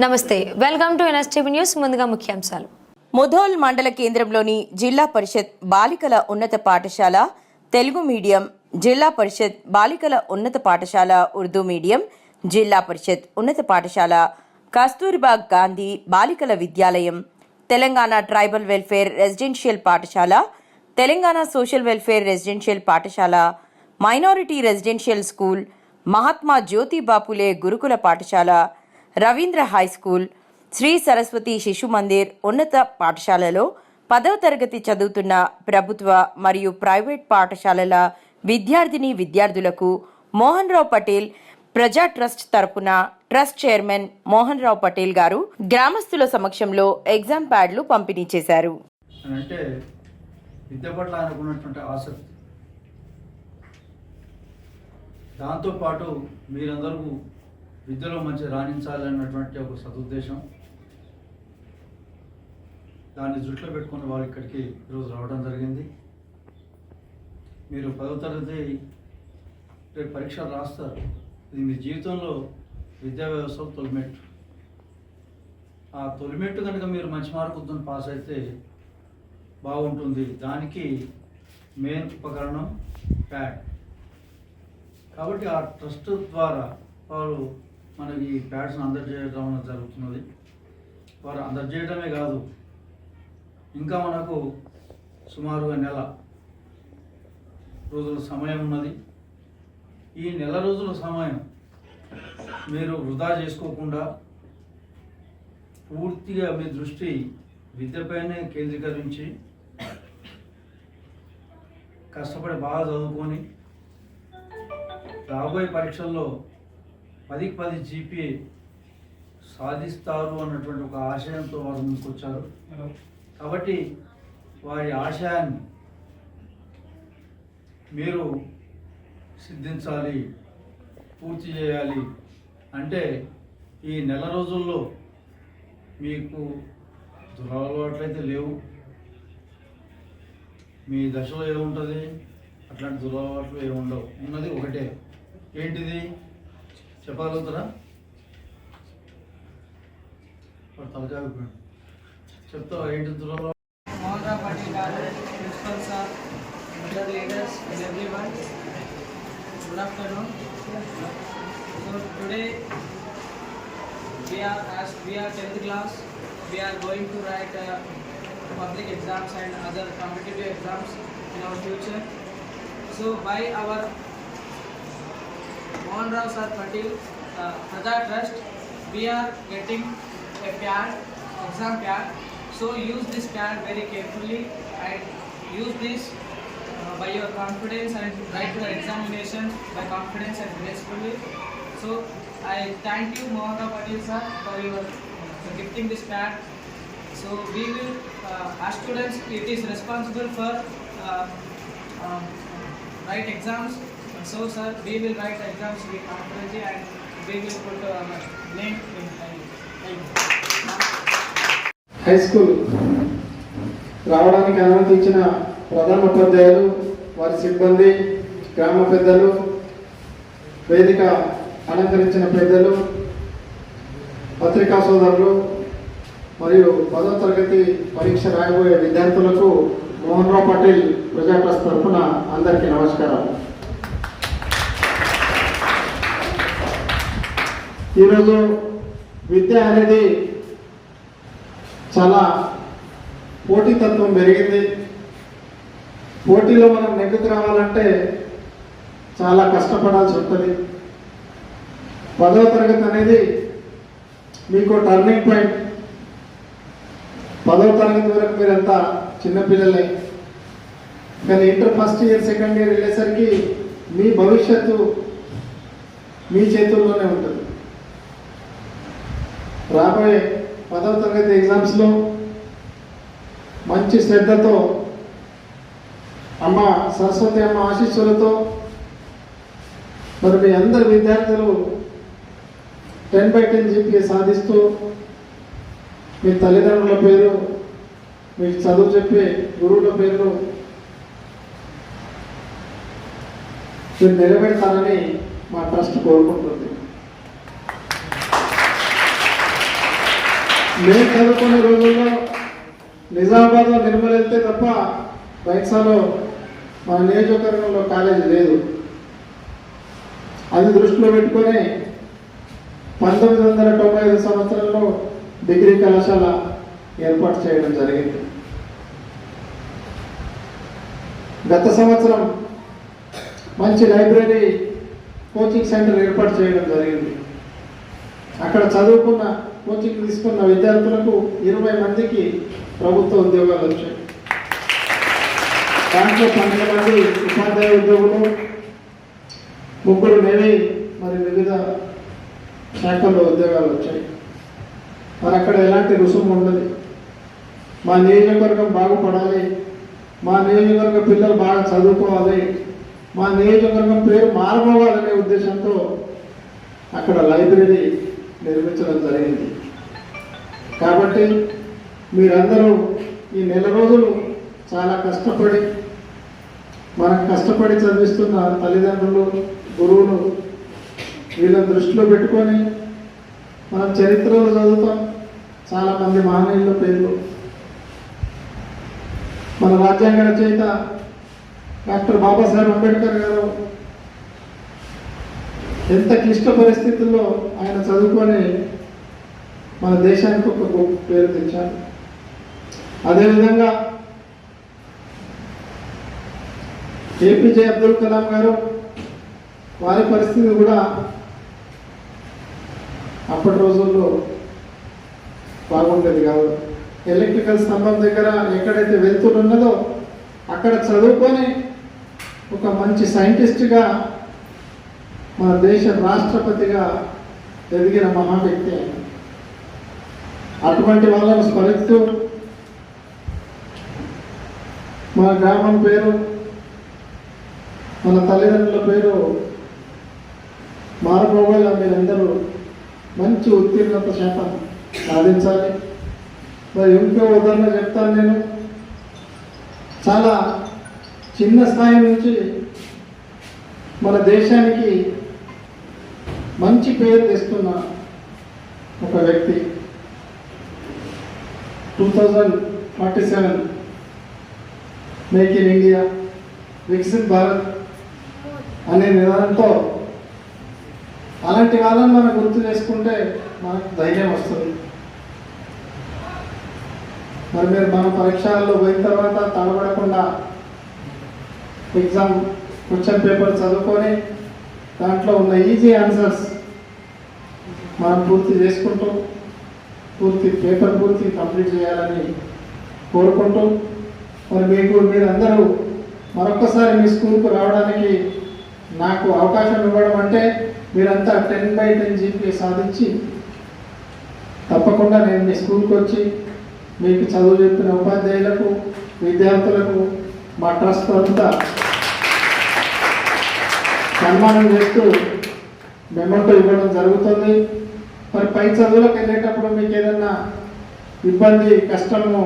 నమస్తే, welcome to NSTV news. ముందుగా ముఖ్యాంశాలు. ముధోల్ మండల కేంద్రంలోని జిల్లా పరిషత్ బాలికల ఉన్నత పాఠశాల తెలుగు మీడియం, జిల్లా పరిషత్ బాలికల ఉన్నత పాఠశాల ఉర్దూ మీడియం, జిల్లా పరిషత్ ఉన్నత పాఠశాల కస్తూర్బా గాంధీ బాలికల విద్యాలయం, తెలంగాణ ట్రైబల్ వెల్ఫేర్ రెసిడెన్షియల్ పాఠశాల, తెలంగాణ సోషల్ వెల్ఫేర్ రెసిడెన్షియల్ పాఠశాల, minority residential school, Mahatma Jyotiba Phule గురుకుల పాఠశాల, రవీంద్ర హై స్కూల్, శ్రీ సరస్వతి శిశు మందిర్ ఉన్నత పాఠశాలలో 10వ తరగతి చదువుతున్న ప్రభుత్వ మరియు ప్రైవేట్ పాఠశాలల విద్యార్థులకు మోహన్ రావు పటేల్ ప్రజా ట్రస్ట్ తరపున ట్రస్ట్ చైర్మన్ మోహన్ రావు పటేల్ గారు గ్రామస్తుల సమక్షంలో ఎగ్జామ్ ప్యాడ్లు పంపిణీ చేశారు. అంటే విద్య పట్ల అనుకున్నటువంటి ఆసక్తి, దాంతోపాటు మీరందరూ విద్యలో మంచి రాణించాలన్నటువంటి ఒక సదుద్దేశం, దాన్ని దృష్టిలో పెట్టుకుని వాళ్ళు ఇక్కడికి ఈరోజు రావడం జరిగింది. మీరు 10వ తరగతి రేపు పరీక్షలు రాస్తారు. ఇది మీ జీవితంలో విద్యా వ్యవస్థలో తొలిమెట్టు. ఆ తొలిమెట్టు కనుక మీరు మంచి మార్కులతో పాస్ అయితే బాగుంటుంది. దానికి మెయిన్ ఉపకరణం ప్యాడ్. కాబట్టి ఆ ట్రస్ట్ ద్వారా వారు మనకి ప్యాడ్స్ని అందజేయడం జరుగుతున్నది. వారు అందజేయడమే కాదు, ఇంకా మనకు సుమారుగా నెల రోజుల సమయం ఉన్నది. ఈ నెల రోజుల సమయం మీరు వృధా చేసుకోకుండా పూర్తిగా మీ దృష్టి విద్యపైనే కేంద్రీకరించి కష్టపడి బాగా చదువుకొని రాబోయే పరీక్షల్లో 10కి 10 జీపీఏ సాధిస్తారు అన్నటువంటి ఒక ఆశయంతో వారు ముందుకొచ్చారు. కాబట్టి వారి ఆశయాన్ని మీరు సిద్ధించాలి, పూర్తి చేయాలి. అంటే ఈ నెల రోజుల్లో మీకు దురలవాట్లయితే లేవు. మీ దశలో ఏముంటుంది, అట్లాంటి దురలవాట్లు ఏముండవు. ఉన్నది ఒకటే, ఏంటిది చెప్పగలుగుతారా? తలకాయ చెప్తావా ఏంటి దురలవాటు? Mohan Rao Patel garu, principal sir, other leaders and everyone, good afternoon. So today we are 10th class. We are going to write public exams and other competitive exams in our future. So by our Mohan Rao Sir Patel Praja Trust, we are getting a pad, exam pad. So use this pad very carefully and use this by your confidence and write your examinations by confidence and gracefully. So I thank you Mohan Rao Patel Sir for gifting this pad. So we will, as students, it is responsible for write exams. So sir, we will write exams with confidence and we will put our name in time. High school రావడానికి అనుమతి ఇచ్చిన ప్రధాన ఉపాధ్యాయులు, వారి సిబ్బంది, గ్రామ పెద్దలు, వేదిక అలంకరించిన పెద్దలు, పత్రికా సోదరులు మరియు 10వ తరగతి పరీక్ష రాయబోయే విద్యార్థులకు మోహన్ రావు పటేల్ ప్రజా ట్రస్ట్ తరఫున అందరికీ నమస్కారాలు. ఈరోజు విద్య అనేది చాలా పోటీతత్వం పెరిగింది. పోటీలో మనం నెగ్గుకు రావాలంటే చాలా కష్టపడాల్సి ఉంటుంది. 10వ తరగతి అనేది మీకు టర్నింగ్ పాయింట్. 10వ తరగతి వరకు మీరంతా చిన్నపిల్లలే, కానీ inter first year second year వెళ్ళేసరికి మీ భవిష్యత్తు మీ చేతుల్లోనే ఉంటుంది. రాబోయే 10వ తరగతి ఎగ్జామ్స్లో మంచి శ్రద్ధతో, అమ్మ సరస్వతి అమ్మ ఆశీస్సులతో మరి మీ అందరు విద్యార్థులు 10/10 జీపీఏ సాధిస్తూ మీ తల్లిదండ్రుల పేరు, మీకు చదువు చెప్పే గురువుల పేరు మీరు నిలబెడతారని మా ట్రస్ట్ కోరుకుంటుంది. మేము చదువుకునే రోజుల్లో నిజామాబాద్లో నిర్మల్ వెళ్తే తప్ప బైక్సాలో మన నియోజకవర్గంలో కాలేజీ లేదు. అది దృష్టిలో పెట్టుకొని 1995 సంవత్సరంలో డిగ్రీ కళాశాల ఏర్పాటు చేయడం జరిగింది. గత సంవత్సరం మంచి లైబ్రరీ కోచింగ్ సెంటర్ ఏర్పాటు చేయడం జరిగింది. అక్కడ చదువుకున్న కోచింగ్ తీసుకున్న విద్యార్థులకు 20 మందికి ప్రభుత్వ ఉద్యోగాలు వచ్చాయి. దాంట్లో 12 మంది ఉపాధ్యాయ ఉద్యోగులు, 3 నేవీ మరి వివిధ శాఖల్లో ఉద్యోగాలు వచ్చాయి. మరి అక్కడ ఎలాంటి రుసుము ఉండదు. మా నియోజకవర్గం బాగుపడాలి, మా నియోజకవర్గ పిల్లలు బాగా చదువుకోవాలి, మా నియోజకవర్గం పేరు మారుకోవాలనే ఉద్దేశంతో అక్కడ లైబ్రరీ నిర్మించడం జరిగింది. కాబట్టి మీరందరూ ఈ నెల రోజులు చాలా కష్టపడి మనకు కష్టపడి చదివిస్తున్న తల్లిదండ్రులు, గురువులు వీళ్ళని దృష్టిలో పెట్టుకొని మనం చరిత్రలో చదువుతాం. చాలామంది మహనీయుల పేర్లు మన రాజ్యాంగ రచయిత డాక్టర్ బాబాసాహెబ్ అంబేద్కర్ గారు ఎంత క్లిష్ట పరిస్థితుల్లో ఆయన చదువుకొని మన దేశానికి ఒక గొప్ప పేరు తెచ్చారు. అదేవిధంగా ఏపీజే అబ్దుల్ కలాం గారు, వారి పరిస్థితి కూడా అప్పటి రోజుల్లో బాగుండేది కాదు. ఎలక్ట్రికల్ స్తంభం దగ్గర ఎక్కడైతే వెలుతురు ఉన్నదో అక్కడ చదువుకొని ఒక మంచి సైంటిస్ట్గా మన దేశ రాష్ట్రపతిగా ఎదిగిన మహా వ్యక్తి ఆయన. అటువంటి వాళ్ళను స్మరిస్తూ మన గ్రామం పేరు, మన తల్లిదండ్రుల పేరు మారుకోగల మీరందరూ మంచి ఉత్తీర్ణత శాతం సాధించాలి. మరి ఇంకో ఉదాహరణ చెప్తాను. నేను చాలా చిన్న స్థాయి నుంచి మన దేశానికి మంచి పేరు తెస్తున్న ఒక వ్యక్తి. 2047 make in India, Viksit Bharat అనే నినాదంతో అలాంటి వాళ్ళని మనం గుర్తు చేసుకుంటే మనకు ధైర్యం వస్తుంది. మరి మీరు మన పరీక్షల్లో పోయిన తర్వాత తడబడకుండా ఎగ్జామ్ క్వశ్చన్ పేపర్ చదువుకొని దాంట్లో ఉన్న ఈజీ ఆన్సర్స్ మనం పూర్తి చేసుకుంటూ పేపర్ పూర్తి కంప్లీట్ చేయాలని కోరుకుంటూ మరి మీరందరూ మరొకసారి మీ స్కూల్కు రావడానికి నాకు అవకాశం ఇవ్వడం అంటే మీరంతా 10/10 GPA సాధించి తప్పకుండా నేను మీ స్కూల్కి వచ్చి మీకు చదువు చెప్పిన ఉపాధ్యాయులకు, విద్యార్థులకు మా ట్రస్ట్ అంతా సన్మానం చేస్తూ మెమోంటో ఇవ్వడం జరుగుతుంది. మరి పై చదువులకు వెళ్ళేటప్పుడు మీకు ఏదైనా ఇబ్బంది, కష్టము